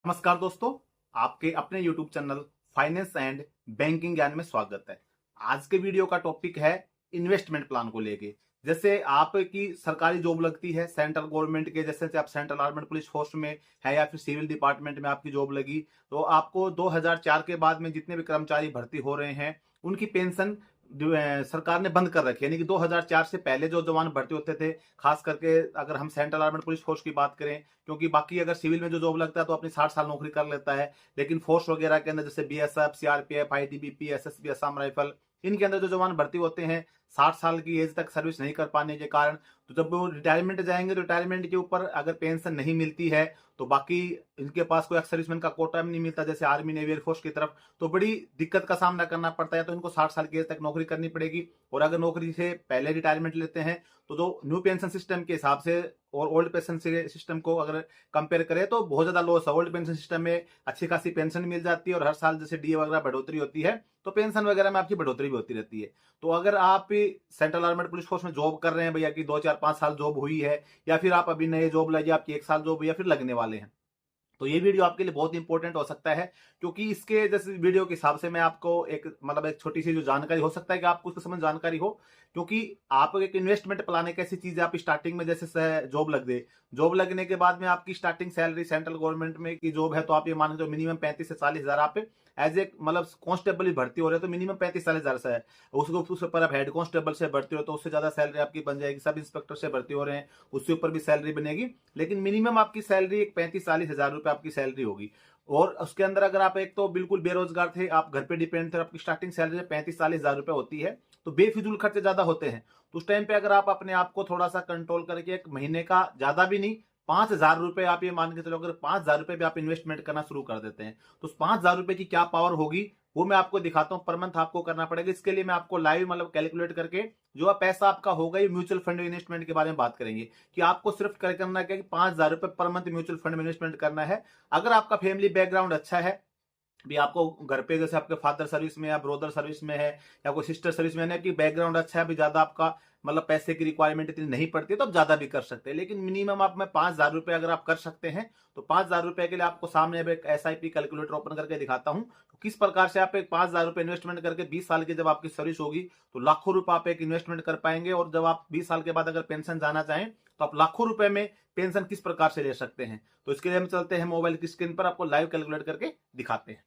नमस्कार दोस्तों, आपके अपने YouTube channel finance and banking ज्ञान में स्वागत है। आज के वीडियो का टॉपिक है इन्वेस्टमेंट प्लान को लेके। जैसे आपकी सरकारी जॉब लगती है सेंट्रल गवर्नमेंट के, जैसे आप सेंट्रल आर्मड पुलिस फोर्स में है या फिर सिविल डिपार्टमेंट में आपकी जॉब लगी, तो आपको 2004 के बाद में जितने भी कर्मचारी भर्ती हो रहे हैं उनकी पेंशन जो है सरकार ने बंद कर रखी है। यानी कि 2004 से पहले जो जवान भर्ती होते थे, खास करके अगर हम सेंट्रल आर्मड पुलिस फोर्स की बात करें, क्योंकि बाकी अगर सिविल में जो जॉब लगता है तो अपनी 60 साल नौकरी कर लेता है, लेकिन फोर्स वगैरह के अंदर जैसे BSF, CRPF, ITBP, SSB, Assam rifle, इनके अंदर जो जवान भर्ती होते हैं 60 साल की एज तक सर्विस नहीं कर पाने के कारण, तो जब वो रिटायरमेंट जाएंगे तो रिटायरमेंट के ऊपर अगर पेंशन नहीं मिलती है तो बाकी इनके पास कोई सर्विसमैन का कोटा भी नहीं मिलता, जैसे आर्मी नेवी एयरफोर्स की तरफ, तो बड़ी दिक्कत का सामना करना पड़ता है। तो इनको 60 साल की एज तक नौकरी करनी पड़ेगी, और अगर नौकरी से पहले रिटायरमेंट लेते हैं तो जो न्यू पेंशन सिस्टम के हिसाब से और ओल्ड पेंशन सिस्टम को अगर कंपेयर करें तो बहुत ज्यादा लॉस है। ओल्ड पेंशन सिस्टम में अच्छी खासी पेंशन मिल जाती है और हर साल जैसे डीए वगैरह बढ़ोतरी होती है, तो पेंशन वगैरह में आपकी बढ़ोतरी भी होती रहती है। तो अगर आप सेंट्रल आर्मड पुलिस फोर्स में जॉब कर रहे हैं भैया, की 2 4 5 साल जॉब हुई है, या फिर आप अभी नए जॉब लगी, आपकी 1 साल जॉब हुई या फिर लगने वाले हैं, तो ये वीडियो आपके लिए बहुत इंपॉर्टेंट हो सकता है। क्योंकि इसके जैसे वीडियो के हिसाब से मैं आपको एक छोटी सी जो जानकारी हो सकता है कि आपको उसके समझ जानकारी हो, क्योंकि आप एक इन्वेस्टमेंट प्लान एक ऐसी चीज है, आप स्टार्टिंग में जैसे जॉब लग गए, जॉब लगने के बाद में आपकी स्टार्टिंग सैलरी सेंट्रल गवर्नमेंट में की जॉब है, तो आप ये मान के मिनिमम 35 से 40 हजार आप एज ए मतलब कांस्टेबल भर्ती हो रहे हो तो मिनिमम 35 40 हजार से है। उसके ऊपर आप हेड कांस्टेबल से भर्ती हो तो उससे ज्यादा सैलरी आपकी बन जाएगी। सब इंस्पेक्टर से भर्ती हो रहे हैं उससे ऊपर भी सैलरी बनेगी, लेकिन मिनिमम आपकी सैलरी एक 35 40 हजार रुपए आपकी सैलरी होगी। और उसके अंदर अगर आप एक तो बिल्कुल बेरोजगार थे, आप घर पे डिपेंड थे, आपकी स्टार्टिंग सैलरी 35 40 हजार रुपए होती है, तो बेफिजूल खर्चे ज्यादा होते हैं। तो उस टाइम पे अगर आप अपने आप को थोड़ा सा कंट्रोल करके एक महीने का ज्यादा भी नहीं 5 हजार रुपए आप ये मान के चलो, अगर 5 हजार रुपए भी आप इन्वेस्टमेंट करना शुरू कर देते हैं तो उस 5 हजार रुपए की क्या पावर होगी वो मैं आपको दिखाता हूं। पर मंथ आपको करना पड़ेगा, इसके लिए मैं आपको लाइव मतलब कैलकुलेट करके जो पैसा आपका होगा, ये म्यूचुअल फंड इन्वेस्टमेंट के बारे में बात करेंगे कि आपको सिर्फ करना क्या कि 5 हजार रुपए पर मंथ म्यूचुअल फंड में इन्वेस्टमेंट करना है। अगर आपका फैमिली बैकग्राउंड अच्छा है, भी आपको घर पे जैसे आपके फादर सर्विस में या ब्रदर सर्विस में है या कोई सिस्टर सर्विस में है, कि बैकग्राउंड अच्छा है, भी ज्यादा आपका मतलब पैसे की रिक्वायरमेंट इतनी नहीं पड़ती है, तो आप ज्यादा भी कर सकते हैं। लेकिन मिनिमम आप में 5 हजार रुपए अगर आप कर सकते हैं तो 5 हजार रुपए के लिए आपको सामने अब एक एसआईपी कैलकुलेटर ओपन करके दिखाता हूं, तो किस प्रकार से आप एक 5 हजार रुपए इन्वेस्टमेंट करके 20 साल की जब आपकी सर्विस होगी तो लाखों रुपए आप एक इन्वेस्टमेंट कर पाएंगे। और जब आप 20 साल के बाद अगर पेंशन जाना चाहें तो आप लाखों रुपए में पेंशन किस प्रकार से ले सकते हैं। तो इसके लिए हम चलते हैं मोबाइल की स्क्रीन पर, आपको लाइव कैलकुलेट करके दिखाते हैं।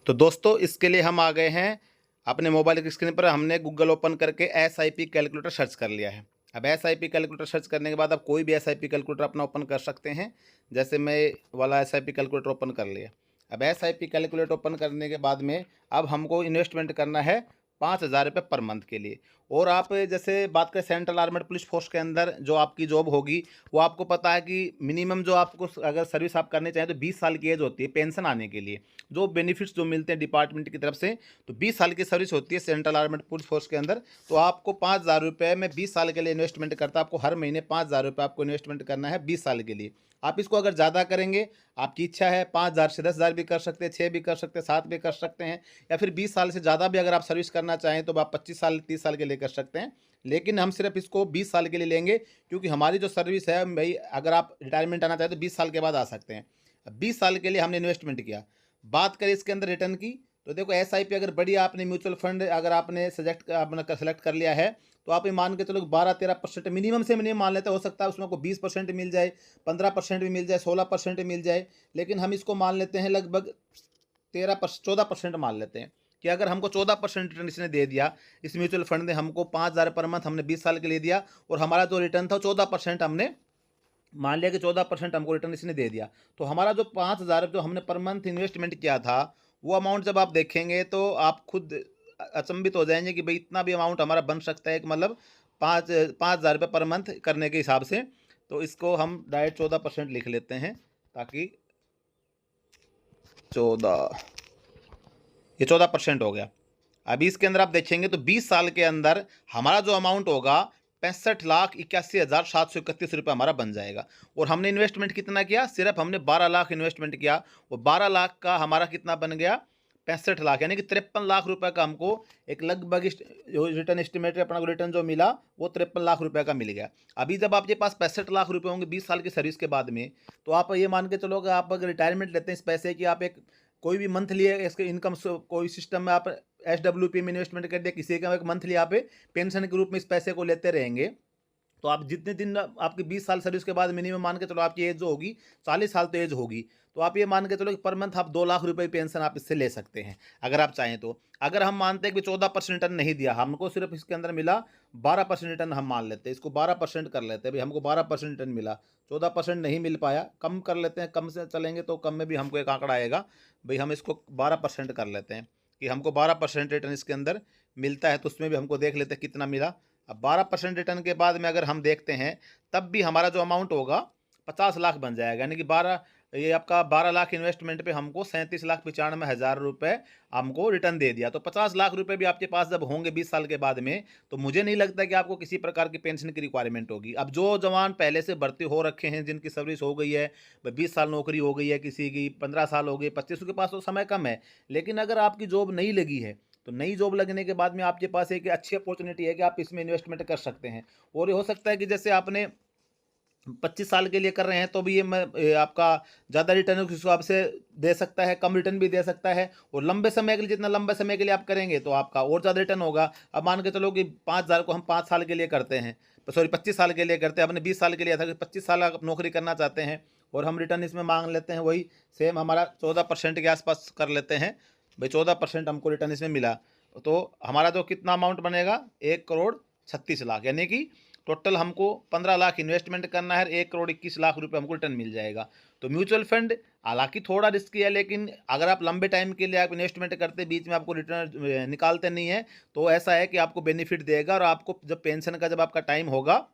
तो दोस्तों इसके लिए हम आ गए हैं अपने मोबाइल की स्क्रीन पर, हमने गूगल ओपन करके एसआईपी कैलकुलेटर सर्च कर लिया है। अब एसआईपी कैलकुलेटर सर्च करने के बाद आप कोई भी एसआईपी कैलकुलेटर अपना ओपन कर सकते हैं। जैसे मैं वाला एसआईपी कैलकुलेटर ओपन कर लिया। अब एसआईपी कैलकुलेटर ओपन करने के बाद में अब हमको इन्वेस्टमेंट करना है 5 हजार रुपये पर मंथ के लिए। और आप जैसे बात करें सेंट्रल आर्मड पुलिस फोर्स के अंदर जो आपकी जॉब होगी, वो आपको पता है कि मिनिमम जो आपको अगर सर्विस आप करनी चाहें तो 20 साल की एज होती है पेंशन आने के लिए। जो बेनिफिट्स जो मिलते हैं डिपार्टमेंट की तरफ से, तो 20 साल की सर्विस होती है सेंट्रल आर्मड पुलिस फोर्स के अंदर। तो आपको 5 हजार रुपये में 20 साल के लिए इन्वेस्टमेंट करता है, आपको हर महीने 5 हजार रुपये आपको इन्वेस्टमेंट करना है 20 साल के लिए। आप इसको अगर ज़्यादा करेंगे, आपकी इच्छा है 5 हजार से 10 हजार भी कर सकते हैं, 6 भी कर सकते हैं, 7 भी कर सकते हैं, या फिर 20 साल से ज़्यादा भी अगर आप सर्विस करना चाहें तो आप 25 साल 30 साल के लिए कर सकते हैं। लेकिन हम सिर्फ इसको 20 साल के लिए लेंगे, क्योंकि हमारी जो सर्विस है भाई, अगर आप रिटायरमेंट आना चाहें तो 20 साल के बाद आ सकते हैं। अब 20 साल के लिए हमने इन्वेस्टमेंट किया। बात करें इसके अंदर रिटर्न की, तो देखो एसआईपी अगर बढ़िया आपने म्यूचुअल फंड अगर आपने सेलेक्ट कर लिया है, तो आप ये मान के चलो 12-13% मिनिमम से मिनिमम मान लेते, हो सकता है उसमें आपको 20% मिल जाए, 15% भी मिल जाए, 16% मिल जाए। लेकिन हम इसको मान लेते हैं लगभग 14% मान लेते हैं कि अगर हमको 14% रिटर्न इसने दे दिया, इस म्यूचुअल फंड ने हमको 5 हजार पर मंथ हमने 20 साल के लिए दिया, और हमारा जो रिटर्न था 14% हमने मान लिया कि 14% हमको रिटर्न इसने दे दिया, तो हमारा जो 5 हजार जो हमने पर मंथ इन्वेस्टमेंट किया था, वो अमाउंट जब आप देखेंगे तो आप खुद अचंभित हो जाएंगे कि भाई इतना भी अमाउंट हमारा बन सकता है कि मतलब 5 हजार रुपये पर मंथ करने के हिसाब से। तो इसको हम डायरेक्ट 14% लिख लेते हैं, ताकि 14, ये 14% हो गया। अभी इसके अंदर आप देखेंगे तो 20 साल के अंदर हमारा जो अमाउंट होगा 65,81,731 रुपये हमारा बन जाएगा। और हमने इन्वेस्टमेंट कितना किया, सिर्फ हमने 12 लाख इन्वेस्टमेंट किया, और 12 लाख का हमारा कितना बन गया 65 लाख यानी कि 53 लाख रुपए का हमको एक लगभग जो रिटर्न एस्टिमेट अपना रिटर्न जो मिला वो 53 लाख रुपए का मिल गया। अभी जब आपके पास 65 लाख रुपए होंगे 20 साल की सर्विस के बाद में, तो आप ये मान के चलो कि आप अगर रिटायरमेंट लेते हैं इस पैसे की, आप एक कोई भी मंथली इसके इनकम कोई सिस्टम में आप SWP में इन्वेस्टमेंट कर दिया, किसी का एक मंथली आप पेंशन के रूप में इस पैसे को लेते रहेंगे, तो आप जितने दिन आपकी 20 साल सर्विस के बाद मिनिमम मान के चलो आपकी एज जो होगी 40 साल तो एज होगी, तो आप ये मान के चलो कि पर मंथ आप 2 लाख रुपए पेंशन आप इससे ले सकते हैं अगर आप चाहें तो। अगर हम मानते हैं कि 14% रिटर्न नहीं दिया, हमको सिर्फ इसके अंदर मिला 12% रिटर्न, हम मान लेते हैं इसको 12% कर लेते हैं भाई, हमको 12% रिटर्न मिला, 14% नहीं मिल पाया, कम कर लेते हैं, कम से चलेंगे तो कम में भी हमको एक आंकड़ा आएगा भाई, हम इसको 12% कर लेते हैं कि हमको 12% रिटर्न इसके अंदर मिलता है, तो उसमें भी हमको देख लेते हैं कितना मिला। अब 12% रिटर्न के बाद में अगर हम देखते हैं तब भी हमारा जो अमाउंट होगा 50 लाख बन जाएगा, यानी कि 12 लाख इन्वेस्टमेंट पे हमको 37,95,000 रुपए हमको रिटर्न दे दिया। तो 50 लाख रुपए भी आपके पास जब होंगे 20 साल के बाद में, तो मुझे नहीं लगता कि आपको किसी प्रकार की पेंशन की रिक्वायरमेंट होगी। अब जो जवान पहले से भर्ती हो रखे हैं, जिनकी सर्विस हो गई है, 20 साल नौकरी हो गई है, किसी की 15 साल हो गई, 25 के पास तो समय कम है, लेकिन अगर आपकी जॉब नहीं लगी है तो नई जॉब लगने के बाद में आपके पास एक अच्छी अपॉर्चुनिटी है कि आप इसमें इन्वेस्टमेंट कर सकते हैं। और ये हो सकता है कि जैसे आपने 25 साल के लिए कर रहे हैं तो भी आपका ज़्यादा रिटर्न उस हिसाब से दे सकता है, कम रिटर्न भी दे सकता है, और लंबे समय के लिए जितना लंबे समय के लिए आप करेंगे तो आपका और ज़्यादा रिटर्न होगा। अब मान के चलो कि 5,000 को हम 5 साल के लिए करते हैं, सॉरी 25 साल के लिए करते हैं, आपने 20 साल के लिए था कि 25 साल आप नौकरी करना चाहते हैं, और हम रिटर्न इसमें मांग लेते हैं वही सेम हमारा 14% के आसपास कर लेते हैं भाई, 14% हमको रिटर्न इसमें मिला, तो हमारा जो कितना अमाउंट बनेगा 1,36,00,000, यानी कि टोटल हमको 15 लाख इन्वेस्टमेंट करना है, 1,21,00,000 रुपये हमको रिटर्न मिल जाएगा। तो म्यूचुअल फंड हालांकि थोड़ा रिस्की है, लेकिन अगर आप लंबे टाइम के लिए आप इन्वेस्टमेंट करते बीच में आपको रिटर्न निकालते नहीं है, तो ऐसा है कि आपको बेनिफिट देगा, और आपको जब पेंशन का जब आपका टाइम होगा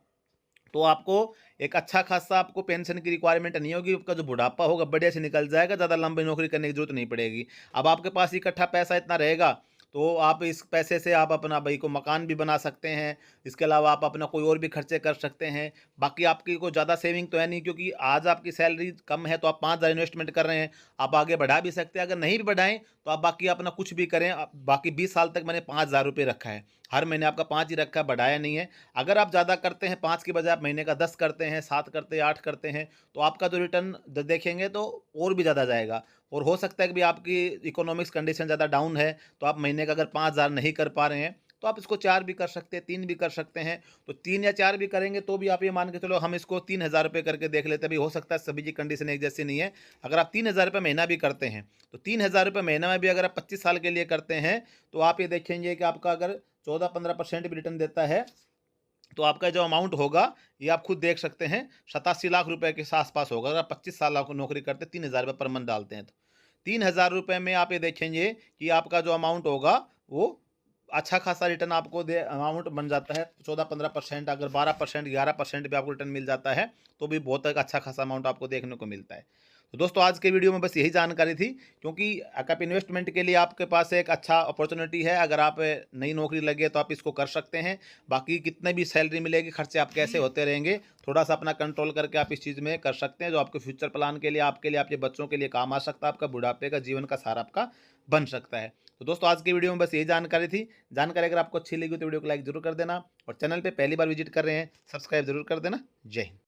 तो आपको एक अच्छा खासा आपको पेंशन की रिक्वायरमेंट नहीं होगी, आपका जो बुढ़ापा होगा बढ़िया से निकल जाएगा, ज़्यादा लंबी नौकरी करने की जरूरत नहीं पड़ेगी। अब आपके पास इकट्ठा पैसा इतना रहेगा तो आप इस पैसे से आप अपना भाई को मकान भी बना सकते हैं, इसके अलावा आप अपना कोई और भी खर्चे कर सकते हैं। बाकी आपकी कोई ज़्यादा सेविंग तो है नहीं, क्योंकि आज आपकी सैलरी कम है तो आप 5,000 इन्वेस्टमेंट कर रहे हैं, आप आगे बढ़ा भी सकते हैं, अगर नहीं भी बढ़ाएं तो आप बाकी अपना कुछ भी करें। बाकी 20 साल तक मैंने 5,000 रुपये रखा है, हर महीने आपका 5 ही रखा है, बढ़ाया नहीं है। अगर आप ज़्यादा करते हैं 5 की बजाय आप महीने का 10 करते हैं, 7 करते हैं, 8 करते हैं, तो आपका जो रिटर्न देखेंगे तो और भी ज़्यादा जाएगा। और हो सकता है कि भी आपकी इकोनॉमिक्स कंडीशन ज़्यादा डाउन है, तो आप महीने का अगर 5,000 नहीं कर पा रहे हैं तो आप इसको 4 भी कर सकते हैं, 3 भी कर सकते हैं। तो 3 या 4 भी करेंगे तो भी आप ये मान के चलो हम इसको 3,000 रुपये करके देख लेते हैं। अभी हो सकता है सभी की कंडीशन एक जैसी नहीं है। अगर आप 3,000 रुपये महीना भी करते हैं तो 3,000 रुपये महीना में भी अगर आप 25 साल के लिए करते हैं तो आप ये देखेंगे कि आपका अगर 14-15% भी रिटर्न देता है तो आपका जो अमाउंट होगा ये आप खुद देख सकते हैं, 87 लाख रुपए के आसपास होगा। अगर आप 25 साल आप नौकरी करते 3,000 रुपये पर मंथ डालते हैं तो 3,000 रुपये में आप ये देखेंगे कि आपका जो अमाउंट होगा वो अच्छा खासा रिटर्न आपको दे अमाउंट बन जाता है। 14-15%, अगर 12%, 11% भी आपको रिटर्न मिल जाता है तो भी बहुत एक अच्छा खासा अमाउंट आपको देखने को मिलता है। तो दोस्तों आज के वीडियो में बस यही जानकारी थी, क्योंकि आप इन्वेस्टमेंट के लिए आपके पास एक अच्छा अपॉर्चुनिटी है। अगर आप नई नौकरी लगे तो आप इसको कर सकते हैं। बाकी कितने भी सैलरी मिलेगी, खर्चे आप कैसे होते रहेंगे, थोड़ा सा अपना कंट्रोल करके आप इस चीज़ में कर सकते हैं, जो आपके फ्यूचर प्लान के लिए, आपके बच्चों के लिए काम आ सकता है, आपका बुढ़ापे का जीवन का सहारा आपका बन सकता है। तो दोस्तों आज के वीडियो में बस यही जानकारी थी। जानकारी अगर आपको अच्छी लगी तो वीडियो को लाइक जरूर कर देना, और चैनल पे पहली बार विजिट कर रहे हैं सब्सक्राइब जरूर कर देना। जय हिंद।